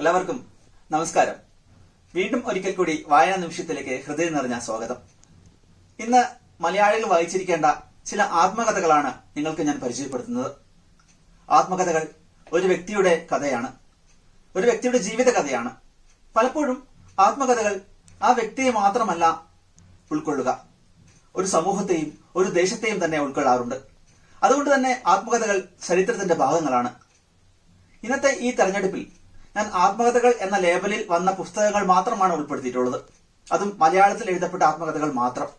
എല്ലാവർക്കും നമസ്കാരം. വീണ്ടും ഒരിക്കൽ കൂടി വായനാ നിമിഷത്തിലേക്ക് ഹൃദയം നിറഞ്ഞ സ്വാഗതം. ഇന്ന് മലയാളികൾ വായിച്ചിരിക്കേണ്ട ചില ആത്മകഥകളാണ് നിങ്ങൾക്ക് ഞാൻ പരിചയപ്പെടുത്തുന്നത്. ആത്മകഥകൾ ഒരു വ്യക്തിയുടെ കഥയാണ്, ഒരു വ്യക്തിയുടെ ജീവിത കഥയാണ്. പലപ്പോഴും ആത്മകഥകൾ ആ വ്യക്തിയെ മാത്രമല്ല ഉൾക്കൊള്ളുക, ഒരു സമൂഹത്തെയും ഒരു ദേശത്തെയും തന്നെ ഉൾക്കൊള്ളാറുണ്ട്. അതുകൊണ്ട് തന്നെ ആത്മകഥകൾ ചരിത്രത്തിന്റെ ഭാഗങ്ങളാണ്. ഇന്നത്തെ ഈ തെരഞ്ഞെടുപ്പിൽ ഞാൻ ആത്മകഥകൾ എന്ന ലേബലിൽ വന്ന പുസ്തകങ്ങൾ മാത്രമാണ് ഉൾപ്പെടുത്തിയിട്ടുള്ളത്. അതും മലയാളത്തിൽ എഴുതപ്പെട്ട ആത്മകഥകൾ മാത്രം.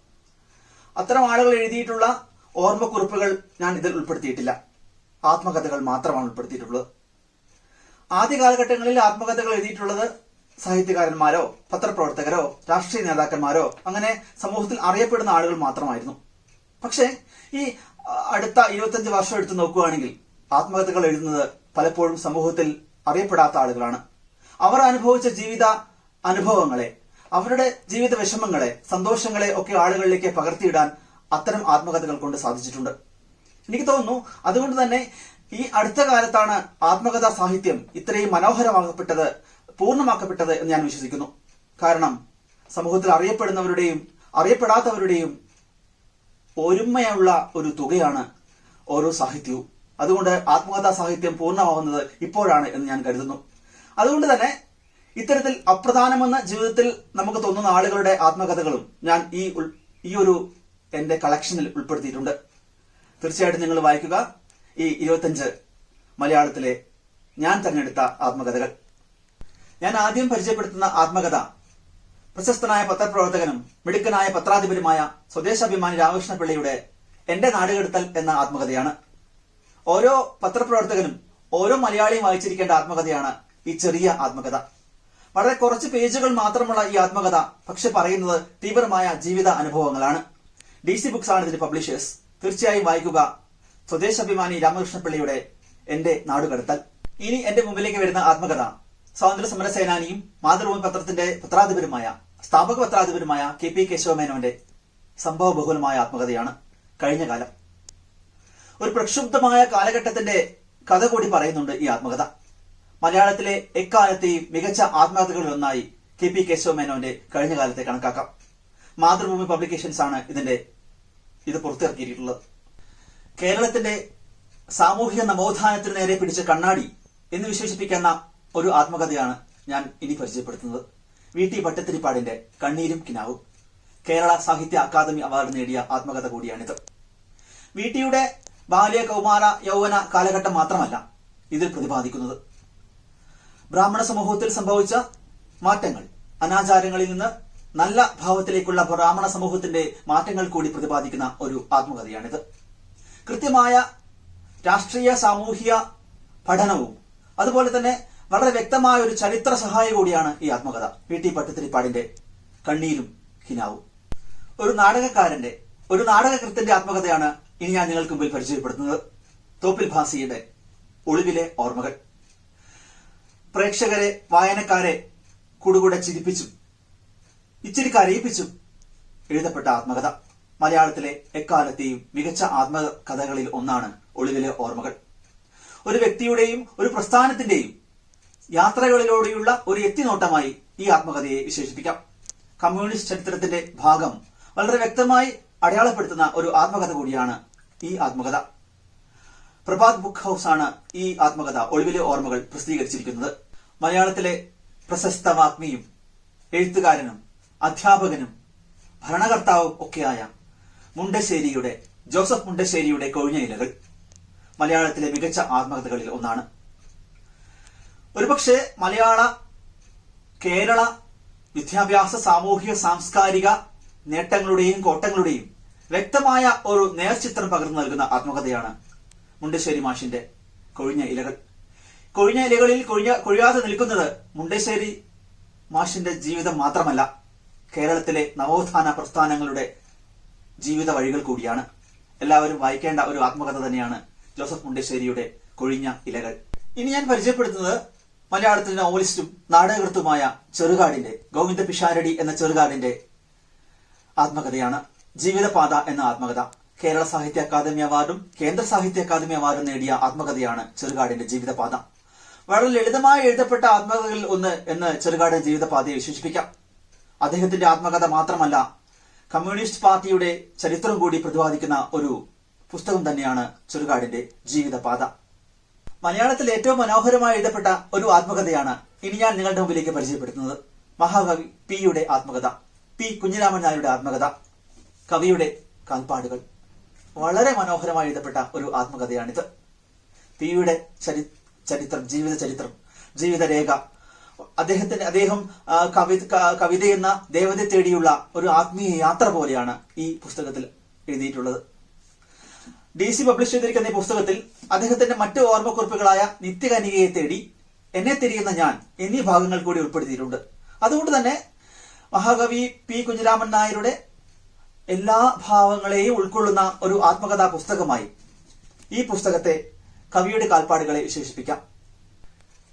അത്തരം ആളുകൾ എഴുതിയിട്ടുള്ള ഓർമ്മക്കുറിപ്പുകൾ ഞാൻ ഇതിൽ ഉൾപ്പെടുത്തിയിട്ടില്ല. ആത്മകഥകൾ മാത്രമാണ് ഉൾപ്പെടുത്തിയിട്ടുള്ളത്. ആദ്യ കാലഘട്ടങ്ങളിൽ ആത്മകഥകൾ എഴുതിയിട്ടുള്ളത് സാഹിത്യകാരന്മാരോ പത്രപ്രവർത്തകരോ രാഷ്ട്രീയ നേതാക്കന്മാരോ അങ്ങനെ സമൂഹത്തിൽ അറിയപ്പെടുന്ന ആളുകൾ മാത്രമായിരുന്നു. പക്ഷേ ഈ അടുത്ത 25 വർഷം എടുത്തു നോക്കുകയാണെങ്കിൽ ആത്മകഥകൾ എഴുതുന്നത് പലപ്പോഴും സമൂഹത്തിൽ അറിയപ്പെടാത്ത ആളുകളാണ്. അവർ അനുഭവിച്ച ജീവിത അനുഭവങ്ങളെ, അവരുടെ ജീവിത വിഷമങ്ങളെ, സന്തോഷങ്ങളെ ഒക്കെ ആളുകളിലേക്ക് പകർത്തിയിടാൻ അത്തരം ആത്മകഥകൾ കൊണ്ട് സാധിച്ചിട്ടുണ്ട്. എനിക്ക് തോന്നുന്നു അതുകൊണ്ട് തന്നെ ഈ അടുത്ത കാലത്താണ് ആത്മകഥാ സാഹിത്യം ഇത്രയും മനോഹരമാക്കപ്പെട്ടത്, പൂർണ്ണമാക്കപ്പെട്ടത് എന്ന് ഞാൻ വിശ്വസിക്കുന്നു. കാരണം സമൂഹത്തിൽ അറിയപ്പെടുന്നവരുടെയും അറിയപ്പെടാത്തവരുടെയും ഒരുമയുള്ള ഒരു തുകയാണ് ഓരോ സാഹിത്യവും. അതുകൊണ്ട് ആത്മകഥാ സാഹിത്യം പൂർണ്ണമാവുന്നത് ഇപ്പോഴാണ് എന്ന് ഞാൻ കരുതുന്നു. അതുകൊണ്ട് തന്നെ ഇത്തരത്തിൽ അപ്രധാനമെന്ന ജീവിതത്തിൽ നമുക്ക് തോന്നുന്ന ആളുകളുടെ ആത്മകഥകളും ഞാൻ ഈ ഒരു എന്റെ കളക്ഷനിൽ ഉൾപ്പെടുത്തിയിട്ടുണ്ട്. തീർച്ചയായിട്ടും നിങ്ങൾ വായിക്കുക ഈ 25 മലയാളത്തിലെ ഞാൻ തെരഞ്ഞെടുത്ത ആത്മകഥകൾ. ഞാൻ ആദ്യം പരിചയപ്പെടുത്തുന്ന ആത്മകഥ പ്രശസ്തനായ പത്രപ്രവർത്തകനും മിടുക്കനായ പത്രാധിപരുമായ സ്വദേശാഭിമാനി രാമകൃഷ്ണപിള്ളയുടെ എന്റെ നാടുകടത്തൽ എന്ന ആത്മകഥയാണ്. ഓരോ പത്രപ്രവർത്തകനും ഓരോ മലയാളിയും വായിച്ചിരിക്കേണ്ട ആത്മകഥയാണ് ഈ ചെറിയ ആത്മകഥ. വളരെ കുറച്ച് പേജുകൾ മാത്രമുള്ള ഈ ആത്മകഥ പക്ഷെ പറയുന്നത് തീവ്രമായ ജീവിത അനുഭവങ്ങളാണ്. DC ബുക്സ് ആണ് ഇതിന്റെ പബ്ലിഷേഴ്സ്. തീർച്ചയായും വായിക്കുക സ്വദേശാഭിമാനി രാമകൃഷ്ണപിള്ളയുടെ എന്റെ നാടുകടത്തൽ. ഇനി എന്റെ മുമ്പിലേക്ക് വരുന്ന ആത്മകഥ സ്വാതന്ത്ര്യ സമര സേനാനിയും മാതൃഭൂമി പത്രത്തിന്റെ പത്രാധിപരുമായ സ്ഥാപക പത്രാധിപരുമായ KP കേശവമേനോന്റെ സംഭവ ബഹുലമായ ആത്മകഥയാണ് കഴിഞ്ഞ കാലം. ഒരു പ്രക്ഷുബ്ധമായ കാലഘട്ടത്തിന്റെ കഥ കൂടി പറയുന്നുണ്ട് ഈ ആത്മകഥ. മലയാളത്തിലെ എക്കാലത്തെയും മികച്ച ആത്മകഥകളിൽ ഒന്നായി KP കേശവമേനോന്റെ കഴിഞ്ഞ കാലത്തെ കണക്കാക്കാം. മാതൃഭൂമി പബ്ലിക്കേഷൻസ് ആണ് ഇത് പുറത്തിറക്കിയിട്ടുള്ളത്. കേരളത്തിന്റെ സാമൂഹിക നവോത്ഥാനത്തിന് നേരെ പിടിച്ച കണ്ണാടി എന്ന് വിശേഷിപ്പിക്കുന്ന ഒരു ആത്മകഥയാണ് ഞാൻ ഇനി പരിചയപ്പെടുത്തുന്നത്. VT ഭട്ടതിരിപ്പാടിന്റെ കണ്ണീരും കിനാവും. കേരള സാഹിത്യ അക്കാദമി അവാർഡ് നേടിയ ആത്മകഥ കൂടിയാണിത്. VTയുടെ ബാല്യ കൗമാര യൗവന കാലഘട്ടം മാത്രമല്ല ഇതിൽ പ്രതിപാദിക്കുന്നത്. ബ്രാഹ്മണ സമൂഹത്തിൽ സംഭവിച്ച മാറ്റങ്ങൾ, അനാചാരങ്ങളിൽ നിന്ന് നല്ല ഭാവത്തിലേക്കുള്ള ബ്രാഹ്മണ സമൂഹത്തിന്റെ മാറ്റങ്ങൾ കൂടി പ്രതിപാദിക്കുന്ന ഒരു ആത്മകഥയാണിത്. കൃത്യമായ രാഷ്ട്രീയ സാമൂഹിക പഠനവും അതുപോലെ തന്നെ വളരെ വ്യക്തമായ ഒരു ചരിത്ര സഹായ കൂടിയാണ് ഈ ആത്മകഥ. VT ഭട്ടതിരിപ്പാടിന്റെ കണ്ണീരും കിനാവും. ഒരു നാടകക്കാരന്റെ, ഒരു നാടകകൃത്തിന്റെ ആത്മകഥയാണ് ഇനി ഞാൻ നിങ്ങൾക്ക് മുമ്പിൽ പരിചയപ്പെടുത്തുന്നത്. തോപ്പിൽ ഭാസിയുടെ ഒളിവിലെ ഓർമ്മകൾ. പ്രേക്ഷകരെ, വായനക്കാരെ കൂടുകൂടെ ചിരിപ്പിച്ചും ഇച്ചിരി കരയിപ്പിച്ചും എഴുതപ്പെട്ട ആത്മകഥ. മലയാളത്തിലെ എക്കാലത്തെയും മികച്ച ആത്മകഥകളിൽ ഒന്നാണ് ഒളിവിലെ ഓർമ്മകൾ. ഒരു വ്യക്തിയുടെയും ഒരു പ്രസ്ഥാനത്തിന്റെയും യാത്രകളിലൂടെയുള്ള ഒരു എത്തിനോട്ടമായി ഈ ആത്മകഥയെ വിശേഷിപ്പിക്കാം. കമ്മ്യൂണിസ്റ്റ് ചരിത്രത്തിന്റെ ഭാഗം വളരെ വ്യക്തമായി അടയാളപ്പെടുത്തുന്ന ഒരു ആത്മകഥ കൂടിയാണ് ഈ ആത്മകഥ. പ്രഭാത് ബുക്ക് ഹൌസ് ആണ് ഈ ആത്മകഥ ഒളിവിലെ ഓർമ്മകൾ പ്രസിദ്ധീകരിച്ചിരിക്കുന്നത്. മലയാളത്തിലെ പ്രശസ്ത വാഗ്മിയും എഴുത്തുകാരനും അധ്യാപകനും ഭരണകർത്താവും ഒക്കെയായ ജോസഫ് മുണ്ടശ്ശേരിയുടെ കൊഴിഞ്ഞ ഇലകൾ മലയാളത്തിലെ മികച്ച ആത്മകഥകളിൽ ഒന്നാണ്. ഒരുപക്ഷെ കേരള വിദ്യാഭ്യാസ സാമൂഹിക സാംസ്കാരിക നേട്ടങ്ങളുടെയും കോട്ടങ്ങളുടെയും വ്യക്തമായ ഒരു നേർചിത്രം പകർന്നു നൽകുന്ന ആത്മകഥയാണ് മുണ്ടശ്ശേരി മാഷിന്റെ കൊഴിഞ്ഞ ഇലകൾ. കൊഴിഞ്ഞ ഇലകളിൽ കൊഴിയാതെ നിൽക്കുന്നത് മുണ്ടശ്ശേരി മാഷിന്റെ ജീവിതം മാത്രമല്ല, കേരളത്തിലെ നവോത്ഥാന പ്രസ്ഥാനങ്ങളുടെ ജീവിത വഴികൾ കൂടിയാണ്. എല്ലാവരും വായിക്കേണ്ട ഒരു ആത്മകഥ തന്നെയാണ് ജോസഫ് മുണ്ടശ്ശേരിയുടെ കൊഴിഞ്ഞ ഇലകൾ. ഇനി ഞാൻ പരിചയപ്പെടുത്തുന്നത് മലയാളത്തിലെ നോവലിസ്റ്റും നാടകകൃത്തുമായ ചെറുകാടിന്റെ, ഗോവിന്ദ പിഷാരടി എന്ന ചെറുകാടിന്റെ ആത്മകഥയാണ്. ജീവിതപാത എന്ന ആത്മകഥ. കേരള സാഹിത്യ അക്കാദമി അവാർഡും കേന്ദ്ര സാഹിത്യ അക്കാദമി അവാർഡും നേടിയ ആത്മകഥയാണ് ചെറുകാടിന്റെ ജീവിതപാത. വളരെ ലളിതമായി എഴുതപ്പെട്ട ആത്മകഥകളിൽ ഒന്ന് എന്ന് ചെറുകാട് ജീവിതപാതയെ വിശേഷിപ്പിക്കാം. അദ്ദേഹത്തിന്റെ ആത്മകഥ മാത്രമല്ല, കമ്മ്യൂണിസ്റ്റ് പാർട്ടിയുടെ ചരിത്രം കൂടി പ്രതിപാദിക്കുന്ന ഒരു പുസ്തകം തന്നെയാണ് ചെറുകാടിന്റെ ജീവിതപാത. മലയാളത്തിൽ ഏറ്റവും മനോഹരമായി എഴുതപ്പെട്ട ഒരു ആത്മകഥയാണ് ഇനി ഞാൻ നിങ്ങളുടെ മുമ്പിലേക്ക് പരിചയപ്പെടുത്തുന്നത്. മഹാകവി പിയുടെ ആത്മകഥ, പി കുഞ്ഞിരാമൻ നായരുടെ ആത്മകഥ, കവിയുടെ കാൽപ്പാടുകൾ. വളരെ മനോഹരമായി എഴുതപ്പെട്ട ഒരു ആത്മകഥയാണിത്. പിയുടെ ചരിത്രം, ജീവിതരേഖ, അദ്ദേഹം കവിതയെന്ന ദേവതയെ തേടിയുള്ള ഒരു ആത്മീയ യാത്ര പോലെയാണ് ഈ പുസ്തകത്തിൽ എഴുതിയിട്ടുള്ളത്. DC പബ്ലിഷ് ചെയ്തിരിക്കുന്ന ഈ പുസ്തകത്തിൽ അദ്ദേഹത്തിന്റെ മറ്റ് ഓർമ്മക്കുറിപ്പുകളായ നിത്യകനികയെ തേടി, എന്നെ തിരിയുന്ന ഞാൻ എന്നീ ഭാഗങ്ങൾ കൂടി ഉൾപ്പെടുത്തിയിട്ടുണ്ട്. അതുകൊണ്ട് തന്നെ മഹാകവി പി കുഞ്ഞിരാമൻ നായരുടെ എല്ലാ ഭാവങ്ങളെയും ഉൾക്കൊള്ളുന്ന ഒരു ആത്മകഥാ പുസ്തകമായി ഈ പുസ്തകത്തെ കവിയുടെ കാൽപ്പാടുകളെ വിശേഷിപ്പിക്കാം.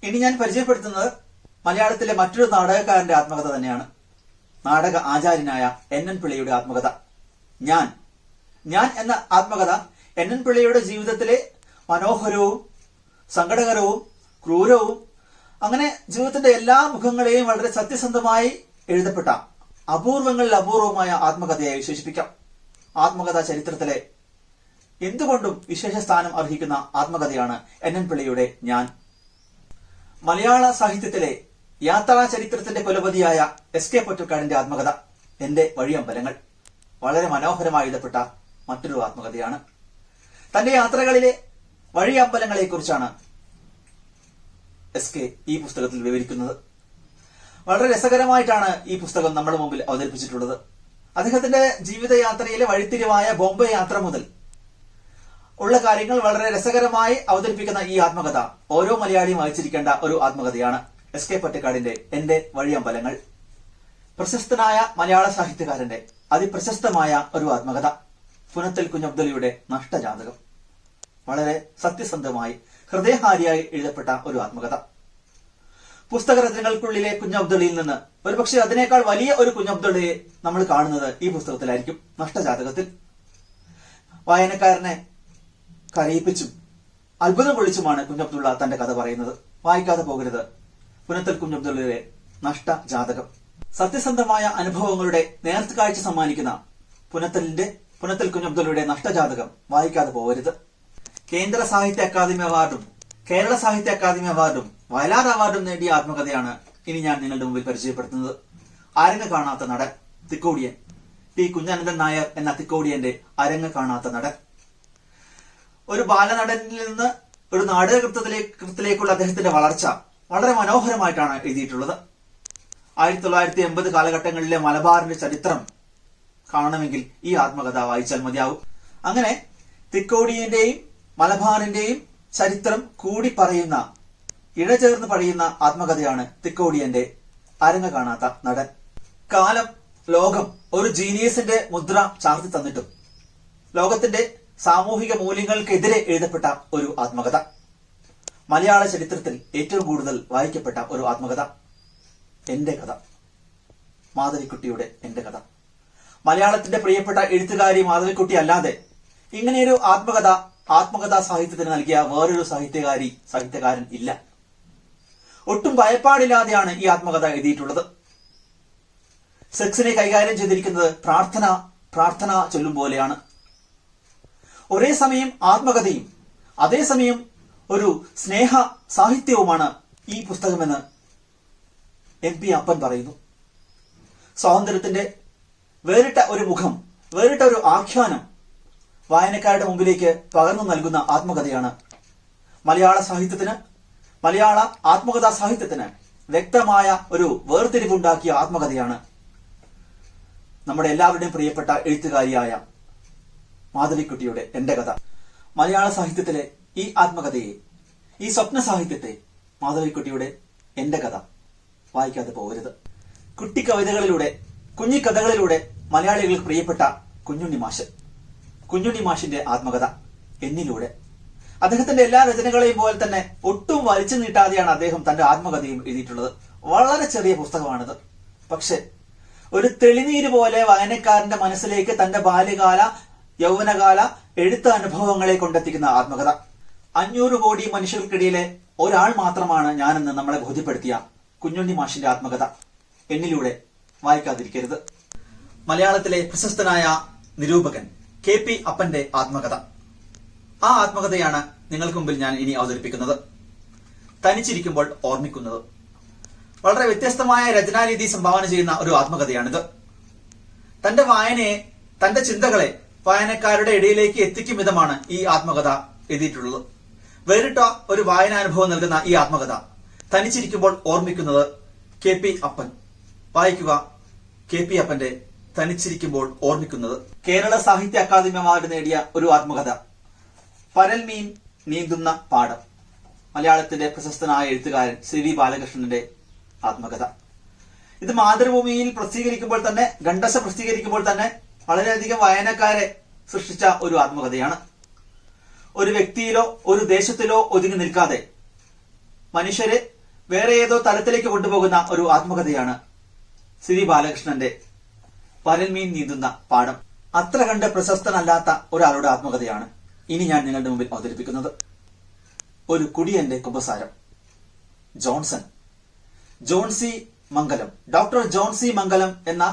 ഇനി ഞാൻ പരിചയപ്പെടുത്തുന്നത് മലയാളത്തിലെ മറ്റൊരു നാടകക്കാരന്റെ ആത്മകഥ തന്നെയാണ്. നാടക ആചാര്യനായ NN പിള്ളയുടെ ആത്മകഥ ഞാൻ എന്ന ആത്മകഥ NN പിള്ളയുടെ ജീവിതത്തിലെ മനോഹരവും സങ്കടകരവും ക്രൂരവും അങ്ങനെ ജീവിതത്തിന്റെ എല്ലാ മുഖങ്ങളെയും വളരെ സത്യസന്ധമായി എഴുതപ്പെട്ട അപൂർവങ്ങളിൽ അപൂർവമായ ആത്മകഥയായി വിശേഷിപ്പിക്കാം. ആത്മകഥാ ചരിത്രത്തിലെ എന്തുകൊണ്ടും വിശേഷ സ്ഥാനം അർഹിക്കുന്ന ആത്മകഥയാണ് NN പിള്ളയുടെ ഞാൻ. മലയാള സാഹിത്യത്തിലെ യാത്രാ ചരിത്രത്തിന്റെ കുലപതിയായ SK പൊറ്റക്കാടിന്റെ ആത്മകഥ എന്റെ വഴിയമ്പലങ്ങൾ വളരെ മനോഹരമായി എഴുതപ്പെട്ട മറ്റൊരു ആത്മകഥയാണ്. തന്റെ യാത്രകളിലെ വഴിയമ്പലങ്ങളെ കുറിച്ചാണ് SK ഈ പുസ്തകത്തിൽ വിവരിക്കുന്നത്. വളരെ രസകരമായിട്ടാണ് ഈ പുസ്തകം നമ്മുടെ മുമ്പിൽ അവതരിപ്പിച്ചിട്ടുള്ളത്. അദ്ദേഹത്തിന്റെ ജീവിതയാത്രയിലെ വഴിത്തിരിവായ ബോംബെ യാത്ര മുതൽ ഉള്ള കാര്യങ്ങൾ വളരെ രസകരമായി അവതരിപ്പിക്കുന്ന ഈ ആത്മകഥ ഓരോ മലയാളിയും വായിച്ചിരിക്കേണ്ട ഒരു ആത്മകഥയാണ്. SK പൊറ്റക്കാടിന്റെ എന്റെ വഴിയമ്പലങ്ങൾ. പ്രശസ്തനായ മലയാള സാഹിത്യകാരന്റെ അതിപ്രശസ്തമായ ഒരു ആത്മകഥ, പുനത്തിൽ കുഞ്ഞബ്ദുളിയുടെ നഷ്ടജാതകം. വളരെ സത്യസന്ധമായി ഹൃദയഹാരിയായി എഴുതപ്പെട്ട ഒരു ആത്മകഥ. പുസ്തകരചനകൾക്കുള്ളിലെ കുഞ്ഞബ്ദുളിയിൽ നിന്ന് ഒരുപക്ഷെ അതിനേക്കാൾ വലിയ ഒരു കുഞ്ഞബ്ദുളിയെ നമ്മൾ കാണുന്നത് ഈ പുസ്തകത്തിലായിരിക്കും. നഷ്ടജാതകത്തിൽ വായനക്കാരനെ കരയിപ്പിച്ചും അത്ഭുതം കൊള്ളിച്ചുമാണ് കുഞ്ഞബ്ദുള്ള തന്റെ കഥ പറയുന്നത്. വായിക്കാതെ പോകരുത് പുനത്തിൽ കുഞ്ഞബ്ദുള്ളയുടെ നഷ്ടജാതകം. സത്യസന്ധമായ അനുഭവങ്ങളുടെ നേർക്കാഴ്ച സമ്മാനിക്കുന്ന പുനത്തിൽ കുഞ്ഞബ്ദുള്ളയുടെ നഷ്ടജാതകം വായിക്കാതെ പോകരുത്. കേന്ദ്ര സാഹിത്യ അക്കാദമി അവാർഡും കേരള സാഹിത്യ അക്കാദമി അവാർഡും വയലാർ അവാർഡും നേടിയ ആത്മകഥയാണ് ഇനി ഞാൻ നിങ്ങളുടെ മുമ്പിൽ പരിചയപ്പെടുത്തുന്നത്. അരങ്ങ് കാണാത്ത നടൻ, തിക്കോടിയൻ. പി കുഞ്ഞനന്ദൻ നായർ എന്ന തിക്കോടിയന്റെ അരങ്ങ് കാണാത്ത നടൻ. ഒരു ബാലനടനിൽ നിന്ന് ഒരു നാടകകൃത്തിലേക്കുള്ള അദ്ദേഹത്തിന്റെ വളർച്ച വളരെ മനോഹരമായിട്ടാണ് എഴുതിയിട്ടുള്ളത്. 1980 കാലഘട്ടങ്ങളിലെ മലബാറിന്റെ ചരിത്രം കാണണമെങ്കിൽ ഈ ആത്മകഥ വായിച്ചാൽ മതിയാവും. അങ്ങനെ തിക്കോടിയന്റെയും മലബാറിന്റെയും ചരിത്രം കൂടി പറയുന്ന, ഇഴചേർന്ന് പറയുന്ന ആത്മകഥയാണ് തിക്കോടിയന്റെ അരങ്ങ് കാണാത്ത നടൻ. കാലം, ലോകം ഒരു ജീനിയസിന്റെ മുദ്ര ചാർത്തി തന്നിട്ടും ലോകത്തിന്റെ സാമൂഹിക മൂല്യങ്ങൾക്കെതിരെ എഴുതപ്പെട്ട ഒരു ആത്മകഥ. മലയാള ചരിത്രത്തിൽ ഏറ്റവും കൂടുതൽ വായിക്കപ്പെട്ട ഒരു ആത്മകഥ. എന്റെ കഥ, മാധവിക്കുട്ടിയുടെ എന്റെ കഥ. മലയാളത്തിന്റെ പ്രിയപ്പെട്ട എഴുത്തുകാരി മാധവിക്കുട്ടി അല്ലാതെ ഇങ്ങനെയൊരു ആത്മകഥാ സാഹിത്യത്തിന് നൽകിയ വേറൊരു സാഹിത്യകാരൻ ഇല്ല. ഒട്ടും ഭയപ്പാടില്ലാതെയാണ് ഈ ആത്മകഥ എഴുതിയിട്ടുള്ളത്. സെക്സിനെ കൈകാര്യം ചെയ്തിരിക്കുന്നത് പ്രാർത്ഥന ചൊല്ലും പോലെയാണ്. ഒരേ സമയം ആത്മകഥയും അതേസമയം ഒരു സ്നേഹ സാഹിത്യവുമാണ് ഈ പുസ്തകമെന്ന് MP അപ്പൻ പറയുന്നു. സ്വാതന്ത്ര്യത്തിന്റെ വേറിട്ട ഒരു മുഖം, വേറിട്ട ഒരു ആഖ്യാനം വായനക്കാരുടെ മുമ്പിലേക്ക് പകർന്നു നൽകുന്ന ആത്മകഥയാണ്. മലയാള ആത്മകഥാ സാഹിത്യത്തിന് വ്യക്തമായ ഒരു വേർതിരിവുണ്ടാക്കിയ ആത്മകഥയാണ് നമ്മുടെ എല്ലാവരുടെയും പ്രിയപ്പെട്ട എഴുത്തുകാരിയായ മാധവിക്കുട്ടിയുടെ എന്റെ കഥ. മലയാള സാഹിത്യത്തിലെ ഈ ആത്മകഥയെ, ഈ സ്വപ്ന സാഹിത്യത്തെ, മാധവിക്കുട്ടിയുടെ എന്റെ കഥ വായിക്കാതെ പോകരുത്. കുട്ടിക്കവിതകളിലൂടെ, കുഞ്ഞിക്കഥകളിലൂടെ മലയാളികൾക്ക് പ്രിയപ്പെട്ട കുഞ്ഞുണ്ണി മാഷിന്റെ ആത്മകഥ എന്നിലൂടെ. അദ്ദേഹത്തിന്റെ എല്ലാ രചനകളെയും പോലെ തന്നെ ഒട്ടും വലിച്ചു നീട്ടാതെയാണ് അദ്ദേഹം തന്റെ ആത്മകഥയും എഴുതിയിട്ടുള്ളത്. വളരെ ചെറിയ പുസ്തകമാണിത്. പക്ഷെ ഒരു തെളിനീര് പോലെ വായനക്കാരന്റെ മനസ്സിലേക്ക് തന്റെ ബാല്യകാല, യൗവനകാല എഴുത്ത് അനുഭവങ്ങളെ കൊണ്ടെത്തിക്കുന്ന ആത്മകഥ. 500 കോടി മനുഷ്യർക്കിടയിലെ ഒരാൾ മാത്രമാണ് ഞാനെന്ന് നമ്മളെ ബോധ്യപ്പെടുത്തിയ കുഞ്ഞുണ്ണി മാഷിന്റെ ആത്മകഥ എന്നിലൂടെ വായിക്കാതിരിക്കരുത്. മലയാളത്തിലെ പ്രശസ്തനായ നിരൂപകൻ KP അപ്പന്റെ ആത്മകഥ. ആ ആത്മകഥയാണ് നിങ്ങൾക്ക് മുമ്പിൽ ഞാൻ ഇനി അവതരിപ്പിക്കുന്നത്. തനിച്ചിരിക്കുമ്പോൾ ഓർമ്മിക്കുന്നത്. വളരെ വ്യത്യസ്തമായ രചനാരീതി സംഭാവന ചെയ്യുന്ന ഒരു ആത്മകഥയാണിത്. തന്റെ വായനയെ, തന്റെ ചിന്തകളെ വായനക്കാരുടെ ഇടയിലേക്ക് എത്തിക്കും വിധമാണ് ഈ ആത്മകഥ എഴുതിയിട്ടുള്ളത്. വേറിട്ട ഒരു വായനാനുഭവം നൽകുന്ന ഈ ആത്മകഥ തനിച്ചിരിക്കുമ്പോൾ ഓർമ്മിക്കുന്നത് KP അപ്പൻ. വായിക്കുക KP അപ്പന്റെ തനിച്ചിരിക്കുമ്പോൾ ഓർമ്മിക്കുന്നത്. കേരള സാഹിത്യ അക്കാദമി അവാർഡ് നേടിയ ഒരു ആത്മകഥ. പരൽമീൻ നീന്തുന്ന പാടം. മലയാളത്തിന്റെ പ്രശസ്തനായ എഴുത്തുകാരൻ CV ബാലകൃഷ്ണന്റെ ആത്മകഥ. ഇത് മാതൃഭൂമിയിൽ പ്രസിദ്ധീകരിക്കുമ്പോൾ തന്നെ, ഖണ്ഡസ പ്രസിദ്ധീകരിക്കുമ്പോൾ തന്നെ വളരെയധികം വായനക്കാരെ സൃഷ്ടിച്ച ഒരു ആത്മകഥയാണ്. ഒരു വ്യക്തിയിലോ ഒരു ദേശത്തിലോ ഒതുങ്ങി നിൽക്കാതെ മനുഷ്യരെ വേറെ ഏതോ തലത്തിലേക്ക് കൊണ്ടുപോകുന്ന ഒരു ആത്മകഥയാണ് CV ബാലകൃഷ്ണന്റെ പരൽമീൻ നീന്തുന്ന പാടം. അത്ര കണ്ട് പ്രശസ്തനല്ലാത്ത ഒരാളുടെ ആത്മകഥയാണ് ഇനി ഞാൻ നിങ്ങളുടെ മുമ്പിൽ അവതരിപ്പിക്കുന്നത്. ഒരു കുടിയന്റെ കുമ്പസാരം. ജോൺസി മംഗലം, ഡോക്ടർ ജോൺസി മംഗലം എന്ന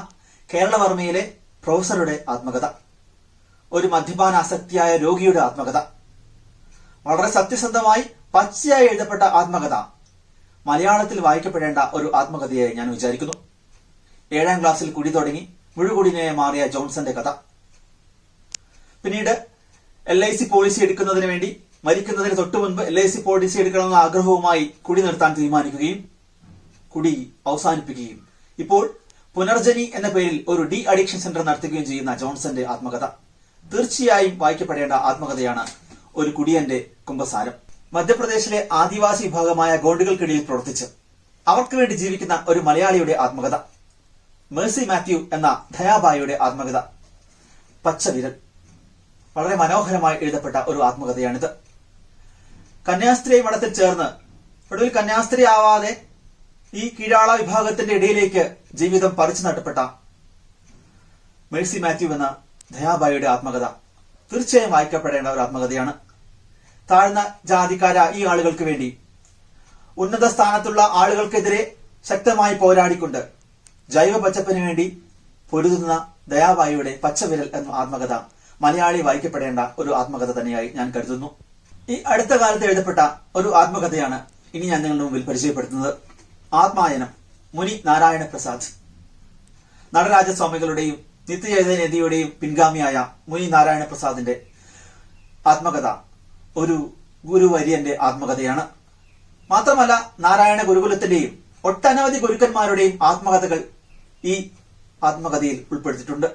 കേരളവർമ്മയിലെ പ്രൊഫസറുടെ ആത്മകഥ. ഒരു മദ്യപാനാസക്തിയായ രോഗിയുടെ ആത്മകഥ. വളരെ സത്യസന്ധമായി പച്ചയായി എഴുതപ്പെട്ട ആത്മകഥ. മലയാളത്തിൽ വായിക്കപ്പെടേണ്ട ഒരു ആത്മകഥയായി ഞാൻ വിചാരിക്കുന്നു. 7ാം ക്ലാസ്സിൽ കുടി തുടങ്ങി മുഴുകുടിനായി മാറിയ ജോൺസന്റെ കഥ. പിന്നീട് LIC പോളിസി എടുക്കുന്നതിന് വേണ്ടി മരിക്കുന്നതിന് തൊട്ടു മുൻപ് LIC പോളിസി എടുക്കണമെന്ന ആഗ്രഹവുമായി കുടി നിർത്താൻ തീരുമാനിക്കുകയും കുടി അവസാനിപ്പിക്കുകയും ഇപ്പോൾ പുനർജനി എന്ന പേരിൽ ഒരു ഡി അഡിക്ഷൻ സെന്റർ നടത്തുകയും ചെയ്യുന്ന ജോൺസന്റെ ആത്മകഥ. തീർച്ചയായും വായിക്കപ്പെടേണ്ട ആത്മകഥയാണ് ഒരു കുടിയന്റെ കുമ്പസാരം. മധ്യപ്രദേശിലെ ആദിവാസി വിഭാഗമായ ഗോണ്ടുകൾക്കിടയിൽ പ്രവർത്തിച്ച് അവർക്ക് വേണ്ടി ജീവിക്കുന്ന ഒരു മലയാളിയുടെ ആത്മകഥ. മേഴ്സി മാത്യു എന്ന ദയാബായിയുടെ ആത്മകഥ. പച്ചവിരൽ. വളരെ മനോഹരമായി എഴുതപ്പെട്ട ഒരു ആത്മകഥയാണിത്. കന്യാസ്ത്രീ മഠത്തിൽ ചേർന്ന് ഒടുവിൽ കന്യാസ്ത്രീ ആവാതെ ഈ കീഴാള വിഭാഗത്തിന്റെ ഇടയിലേക്ക് ജീവിതം പറിച്ചു നട്ടപ്പെട്ട മേഴ്സി മാത്യു എന്ന ദയാബായിയുടെ ആത്മകഥ തീർച്ചയായും വായിക്കപ്പെടേണ്ട ഒരു ആത്മകഥയാണ്. താഴ്ന്ന ജാതിക്കാരായ ഈ ആളുകൾക്ക് വേണ്ടി ഉന്നത സ്ഥാനത്തുള്ള ആളുകൾക്കെതിരെ ശക്തമായി പോരാടിക്കൊണ്ട് ജൈവ പച്ചപ്പിന് വേണ്ടി പൊരുതുന്ന ദയാബായിയുടെ പച്ചവിരൽ എന്ന ആത്മകഥ മലയാളി വായിക്കപ്പെടേണ്ട ഒരു ആത്മകഥ തന്നെയായി ഞാൻ കരുതുന്നു. ഈ അടുത്ത കാലത്ത് എഴുതപ്പെട്ട ഒരു ആത്മകഥയാണ് ഇനി ഞാൻ നിങ്ങളുടെ മുമ്പിൽ പരിചയപ്പെടുത്തുന്നത്. ആത്മായനം. മുനി നാരായണ പ്രസാദ്. നടരാജസ്വാമികളുടെയും നിത്യചൈതന്യതയുടെയും പിൻഗാമിയായ മുനി നാരായണ പ്രസാദിന്റെ ആത്മകഥ ഒരു ഗുരുവര്യന്റെ ആത്മകഥയാണ്. മാത്രമല്ല നാരായണ ഗുരുകുലത്തിന്റെയും ഒട്ടനവധി ഗുരുക്കന്മാരുടെയും ആത്മകഥകൾ ഈ ആത്മകഥയിൽ ഉൾപ്പെടുത്തിയിട്ടുണ്ട്.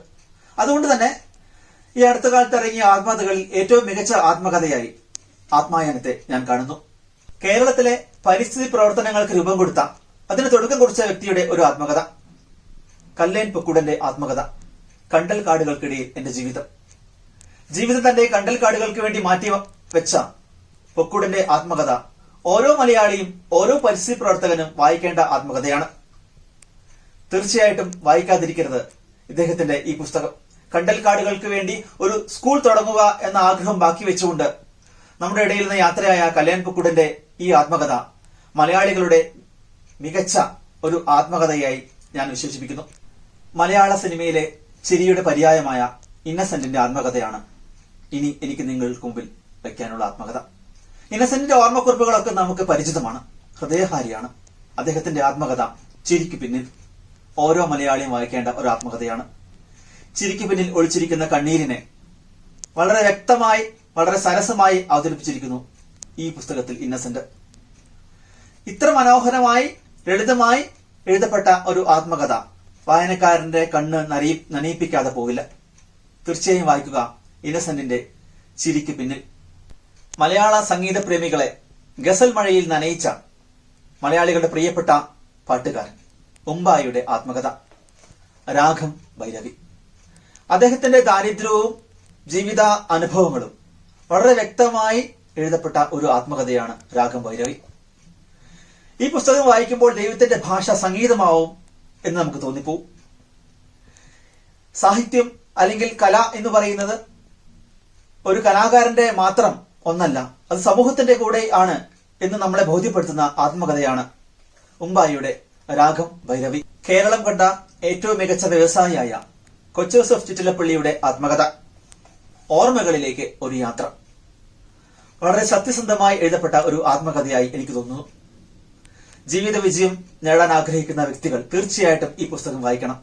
അതുകൊണ്ട് തന്നെ ഈ അടുത്ത കാലത്ത് ഇറങ്ങിയ ആത്മകഥകളിൽ ഏറ്റവും മികച്ച ആത്മകഥയായി ആത്മായനത്തെ ഞാൻ കാണുന്നു. കേരളത്തിലെ പരിസ്ഥിതി പ്രവർത്തനങ്ങൾക്ക് രൂപം കൊടുത്ത, അതിന് തുടക്കം കുറിച്ച വ്യക്തിയുടെ ഒരു ആത്മകഥ. കല്ലേൻ പൊക്കുടന്റെ ആത്മകഥ. കണ്ടൽ കാടുകൾക്കിടയിൽ എന്റെ ജീവിതം. ജീവിതം തന്റെ കണ്ടൽ കാടുകൾക്ക് വേണ്ടി മാറ്റി വെച്ച പൊക്കുടന്റെ ആത്മകഥ ഓരോ മലയാളിയും ഓരോ പരിസ്ഥിതി പ്രവർത്തകനും വായിക്കേണ്ട ആത്മകഥയാണ്. തീർച്ചയായിട്ടും വായിക്കാതിരിക്കരുത് ഇദ്ദേഹത്തിന്റെ ഈ പുസ്തകം. കണ്ടൽ കാടുകൾക്ക് വേണ്ടി ഒരു സ്കൂൾ തുടങ്ങുക എന്ന ആഗ്രഹം ബാക്കി വെച്ചുകൊണ്ട് നമ്മുടെ ഇടയിൽ നിന്ന് യാത്രയായ കല്യാൺ പൊക്കുടന്റെ ഈ ആത്മകഥ മലയാളികളുടെ മികച്ച ഒരു ആത്മകഥയായി ഞാൻ വിശേഷിപ്പിക്കുന്നു. മലയാള സിനിമയിലെ ചിരിയുടെ പര്യായമായ ഇന്നസെന്റിന്റെ ആത്മകഥയാണ് ഇനി എനിക്ക് നിങ്ങൾക്ക് മുമ്പിൽ വയ്ക്കാനുള്ള ആത്മകഥ. ഇന്നസെന്റിന്റെ ഓർമ്മക്കുറിപ്പുകളൊക്കെ നമുക്ക് പരിചിതമാണ്, ഹൃദയഹാരിയാണ്. അദ്ദേഹത്തിന്റെ ആത്മകഥ ചിരിക്ക് പിന്നിൽ ഓരോ മലയാളിയും വായിക്കേണ്ട ഒരു ആത്മകഥയാണ്. ചിരിക്ക് പിന്നിൽ ഒളിച്ചിരിക്കുന്ന കണ്ണീരിനെ വളരെ വ്യക്തമായി, വളരെ സരസമായി അവതരിപ്പിച്ചിരിക്കുന്നു ഈ പുസ്തകത്തിൽ ഇന്നസെന്റ്. ഇത്ര മനോഹരമായി, ലളിതമായി എഴുതപ്പെട്ട ഒരു ആത്മകഥ വായനക്കാരന്റെ കണ്ണ് നനയിപ്പിക്കാതെ പോകില്ല. തീർച്ചയായും വായിക്കുക ഇന്നസെന്റിന്റെ ചിരിക്ക് പിന്നിൽ. മലയാള സംഗീത പ്രേമികളെ ഗസൽ മഴയിൽ നനയിച്ച മലയാളികളുടെ പ്രിയപ്പെട്ട പാട്ടുകാരൻ ഉമ്പായിയുടെ ആത്മകഥ. രാഗം ഭൈരവി. അദ്ദേഹത്തിന്റെ ദാരിദ്ര്യവും ജീവിത അനുഭവങ്ങളും വളരെ വ്യക്തമായി എഴുതപ്പെട്ട ഒരു ആത്മകഥയാണ് രാഗം ഭൈരവി. ഈ പുസ്തകം വായിക്കുമ്പോൾ ദൈവത്തിന്റെ ഭാഷ സംഗീതമാവും എന്ന് നമുക്ക് തോന്നിപ്പോവും. സാഹിത്യം അല്ലെങ്കിൽ കല എന്ന് പറയുന്നത് ഒരു കലാകാരന്റെ മാത്രം ഒന്നല്ല, അത് സമൂഹത്തിന്റെ കൂടെ ആണ് എന്ന് നമ്മളെ ബോധ്യപ്പെടുത്തുന്ന ആത്മകഥയാണ് ഉമ്പായിയുടെ രാഗം ഭൈരവി. കേരളം കണ്ട ഏറ്റവും മികച്ച വ്യവസായിയായ കൊച്ചോസഫ് ചിറ്റിലപ്പള്ളിയുടെ ആത്മകഥ ഓർമ്മകളിലേക്ക് ഒരു യാത്ര. വളരെ സത്യസന്ധമായി എഴുതപ്പെട്ട ഒരു ആത്മകഥയായി എനിക്ക് തോന്നുന്നു. ജീവിത വിജയം നേടാൻ ആഗ്രഹിക്കുന്ന വ്യക്തികൾ തീർച്ചയായിട്ടും ഈ പുസ്തകം വായിക്കണം.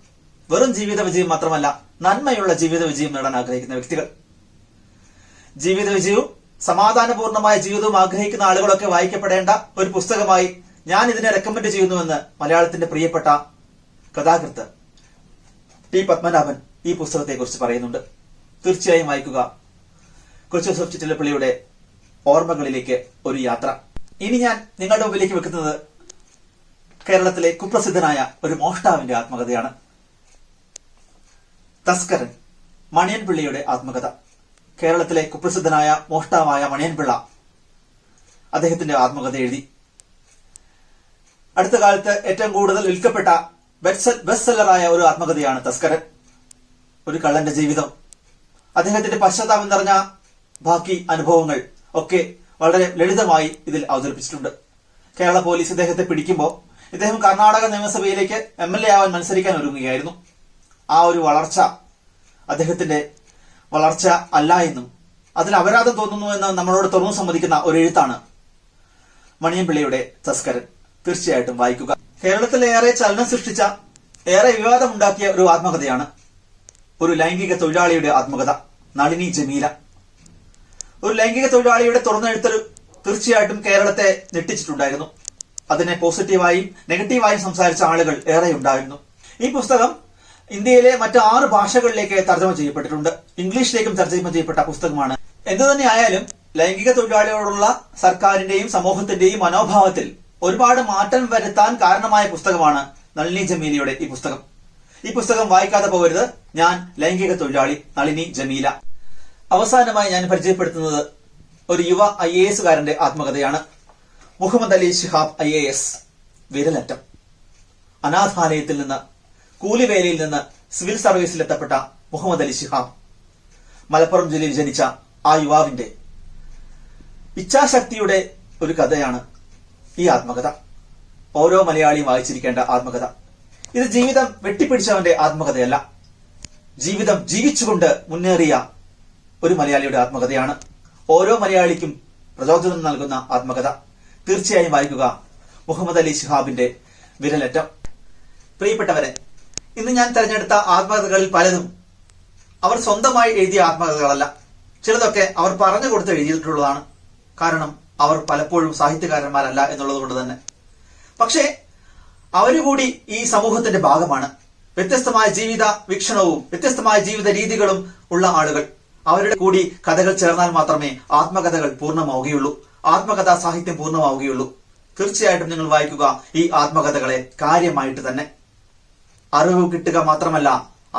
വെറും ജീവിത വിജയം മാത്രമല്ല, നന്മയുള്ള ജീവിത വിജയം നേടാൻ ആഗ്രഹിക്കുന്ന വ്യക്തികൾ, ജീവിത വിജയവും സമാധാനപൂർണമായ ജീവിതവും ആഗ്രഹിക്കുന്ന ആളുകളൊക്കെ വായിക്കപ്പെടേണ്ട ഒരു പുസ്തകമായി ഞാൻ ഇതിനെ റെക്കമെൻഡ് ചെയ്യുന്നുവെന്ന് മലയാളത്തിന്റെ പ്രിയപ്പെട്ട കഥാകൃത്ത് ടി പത്മനാഭൻ ഈ പുസ്തകത്തെക്കുറിച്ച് പറയുന്നുണ്ട്. തീർച്ചയായും വായിക്കുക. കൊച്ചോസഫ് ചിറ്റിലപ്പള്ളിയുടെ ഓർമ്മകളിലേക്ക് ഒരു യാത്ര. ഇനി ഞാൻ നിങ്ങളുടെ മുമ്പിലേക്ക് വെക്കുന്നത് കേരളത്തിലെ കുപ്രസിദ്ധനായ ഒരു മോഷ്ടാവിന്റെ ആത്മകഥയാണ്. തസ്കരൻ, മണിയൻപിള്ളയുടെ ആത്മകഥ. കേരളത്തിലെ കുപ്രസിദ്ധനായ മോഷ്ടാവായ മണിയൻപിള്ള അദ്ദേഹത്തിന്റെ ആത്മകഥ എഴുതി. അടുത്ത കാലത്ത് ഏറ്റവും കൂടുതൽ വിൽക്കപ്പെട്ട ബെസ്റ്റ് സെല്ലറായ ഒരു ആത്മകഥയാണ് തസ്കരൻ. ഒരു കള്ളന്റെ ജീവിതം, അദ്ദേഹത്തിന്റെ പശ്ചാത്താപം നിറഞ്ഞ ബാക്കി അനുഭവങ്ങൾ ഒക്കെ വളരെ ലളിതമായി ഇതിൽ അവതരിപ്പിച്ചിട്ടുണ്ട്. കേരള പോലീസ് ഇദ്ദേഹത്തെ പിടിക്കുമ്പോൾ ഇദ്ദേഹം കർണാടക നിയമസഭയിലേക്ക് MLA ആവാൻ മത്സരിക്കാൻ ഒരുങ്ങുകയായിരുന്നു. ആ ഒരു വളർച്ച അദ്ദേഹത്തിന്റെ വളർച്ച അല്ല എന്നും അതിൽ അപരാധം തോന്നുന്നു എന്ന് നമ്മളോട് തുറന്നു സമ്മതിക്കുന്ന ഒരു എഴുത്താണ് മണിയൻപിള്ളയുടെ തസ്കരൻ. തീർച്ചയായിട്ടും വായിക്കുക. കേരളത്തിൽ ഏറെ ചലനം സൃഷ്ടിച്ച, ഏറെ വിവാദമുണ്ടാക്കിയ ഒരു ആത്മകഥയാണ് ഒരു ലൈംഗിക തൊഴിലാളിയുടെ ആത്മകഥ, നളിനി ജമീല. ഒരു ലൈംഗിക തൊഴിലാളിയുടെ തുറന്നെഴുത്തൽ തീർച്ചയായിട്ടും കേരളത്തെ ഞെട്ടിച്ചിട്ടുണ്ടായിരുന്നു. അതിനെ പോസിറ്റീവായും നെഗറ്റീവായും സംസാരിച്ച ആളുകൾ ഏറെ ഉണ്ടായിരുന്നു. ഈ പുസ്തകം ഇന്ത്യയിലെ മറ്റ് 6 ഭാഷകളിലേക്ക് തർജ്ജമ ചെയ്യപ്പെട്ടിട്ടുണ്ട്. ഇംഗ്ലീഷിലേക്കും തർജ്ജമ ചെയ്യപ്പെട്ട പുസ്തകമാണ്. എന്തു തന്നെ ആയാലും ലൈംഗിക തൊഴിലാളികളോടുള്ള സർക്കാരിന്റെയും സമൂഹത്തിന്റെയും മനോഭാവത്തിൽ ഒരുപാട് മാറ്റം വരുത്താൻ കാരണമായ പുസ്തകമാണ് നളിനി ജമീലയുടെ ഈ പുസ്തകം. ഈ പുസ്തകം വായിക്കാതെ പോകരുത്. ഞാൻ ലൈംഗിക തൊഴിലാളി, നളിനി ജമീല. അവസാനമായി ഞാൻ പരിചയപ്പെടുത്തുന്നത് ഒരു യുവ IAS കാരന്റെ ആത്മകഥയാണ്. മുഹമ്മദ് അലി ശിഹാബ് IAS. വിരലറ്റം. അനാഥാലയത്തിൽ നിന്ന്, കൂലിവേലയിൽ നിന്ന് സിവിൽ സർവീസിലെത്തപ്പെട്ട മുഹമ്മദ് അലി ശിഹാബ്. മലപ്പുറം ജില്ലയിൽ ജനിച്ച ആ യുവാവിന്റെ ഇച്ഛാശക്തിയുടെ ഒരു കഥയാണ് ഈ ആത്മകഥ. ഓരോ മലയാളിയും വായിച്ചിരിക്കേണ്ട ആത്മകഥ. ഇത് ജീവിതം വെട്ടിപ്പിടിച്ചവന്റെ ആത്മകഥയല്ല, ജീവിതം ജീവിച്ചുകൊണ്ട് മുന്നേറിയ ഒരു മലയാളിയുടെ ആത്മകഥയാണ്. ഓരോ മലയാളിക്കും പ്രചോദനം നൽകുന്ന ആത്മകഥ. തീർച്ചയായും വായിക്കുക. മുഹമ്മദ് അലി ശിഹാബിന്റെ വിരലറ്റം. പ്രിയപ്പെട്ടവരെ, ഇന്ന് ഞാൻ തെരഞ്ഞെടുത്ത ആത്മകഥകളിൽ പലതും അവർ സ്വന്തമായി എഴുതിയ ആത്മകഥകളല്ല. ചിലതൊക്കെ അവർ പറഞ്ഞു കൊടുത്ത് എഴുതിയിട്ടുള്ളതാണ്. കാരണം അവർ പലപ്പോഴും സാഹിത്യകാരന്മാരല്ല എന്നുള്ളത് കൊണ്ട് തന്നെ. പക്ഷേ അവരുകൂടി ഈ സമൂഹത്തിന്റെ ഭാഗമാണ്. വ്യത്യസ്തമായ ജീവിത വീക്ഷണവും വ്യത്യസ്തമായ ജീവിത രീതികളും ഉള്ള ആളുകൾ. അവരുടെ കൂടി കഥകൾ ചേർന്നാൽ മാത്രമേ ആത്മകഥകൾ പൂർണ്ണമാവുകയുള്ളൂ, ആത്മകഥാ സാഹിത്യം പൂർണ്ണമാവുകയുള്ളൂ. തീർച്ചയായിട്ടും നിങ്ങൾ വായിക്കുക ഈ ആത്മകഥകളെ കാര്യമായിട്ട് തന്നെ. അറിവ് കിട്ടുക മാത്രമല്ല,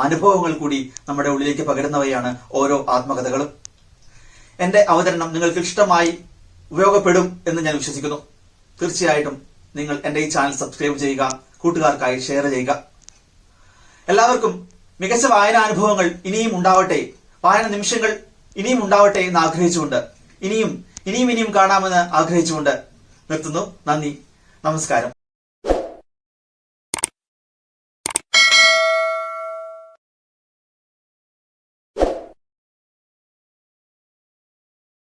അനുഭവങ്ങൾ കൂടി നമ്മുടെ ഉള്ളിലേക്ക് പകരുന്നവയാണ് ഓരോ ആത്മകഥകളും. എന്റെ അവതരണം നിങ്ങൾക്ക് ഇഷ്ടമായി ഉപയോഗപ്പെടും എന്ന് ഞാൻ വിശ്വസിക്കുന്നു. തീർച്ചയായിട്ടും നിങ്ങൾ എന്റെ ഈ ചാനൽ സബ്സ്ക്രൈബ് ചെയ്യുക, കൂട്ടുകാർക്കായി ഷെയർ ചെയ്യുക. എല്ലാവർക്കും മികച്ച വായനാനുഭവങ്ങൾ ഇനിയും ഉണ്ടാവട്ടെ, വായന നിമിഷങ്ങൾ ഇനിയും ഉണ്ടാവട്ടെ എന്ന് ആഗ്രഹിച്ചുകൊണ്ട്, ഇനിയും കാണാമെന്ന് ആഗ്രഹിച്ചുകൊണ്ട് നിർത്തുന്നു. നന്ദി, നമസ്കാരം.